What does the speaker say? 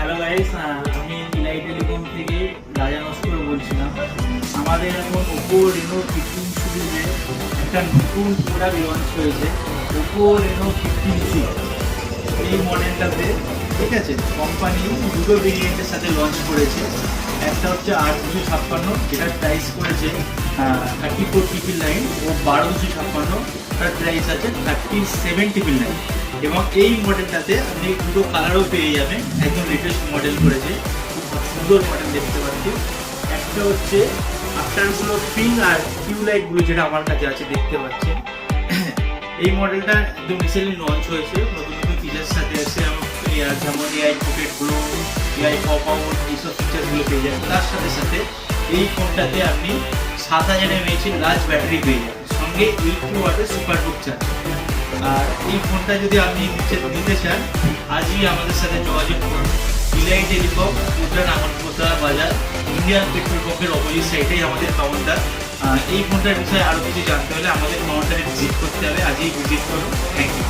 Hello guys, আমি ইলাই telecom থেকে রাজা নস্কর বলছিলাম। আমাদের এখন ওপো রেনো 15 সিরিজে একটা নতুন প্রোডাক্ট লঞ্চ হয়েছে, ওপো রেনো 15C। এই মডেলটাতে ঠিক আছে, কোম্পানি দুটো ভেরিয়েন্টের সাথে লঞ্চ করেছে। একটা হচ্ছে 8/256, যেটার প্রাইস করেছে 34,999, ও 12/256, তার প্রাইস আছে 37,999। এবং এই মডেলটাতে আপনি দুটো কালারও পেয়ে যাবেন, একদম লেটেস্ট মডেল করেছে, খুব সুন্দর মডেল দেখতে পাচ্ছি। একটা হচ্ছে আফটারগুলো পিঙ্ক আর কিউ লাইটগুলো, যেটা আমার কাছে আছে দেখতে পাচ্ছেন। এই মডেলটা একদম রিসেন্টলি লঞ্চ হয়েছে, নতুন নতুন ফিচার্স সাথে আছে, যেমন AI pocket glow, AI pop out, এইসব ফিচার্সগুলো পেয়ে যাবেন। তার সাথে সাথে এই ফোনটাতে আপনি 7000 mAh লার্জ ব্যাটারি পেয়ে যাবেন, সঙ্গে 80 ওয়াটের সুপার বুক চার্জ। আর এই ফোনটা যদি আপনি নিতে চান, আজই আমাদের সাথে যোগাযোগ করুন। ইলাই টেলিকম, উদ্যান আমনপোতা বাজার, ইন্ডিয়ান পেট্রোল পাম্পের অপোজিট সাইডেই আমাদের কাউন্টার। এই ফোনটার বিষয়ে আরও কিছু জানতে হলে আমাদের কাউন্টারে ভিজিট করতে হবে, আজই ভিজিট করুন। Thank you.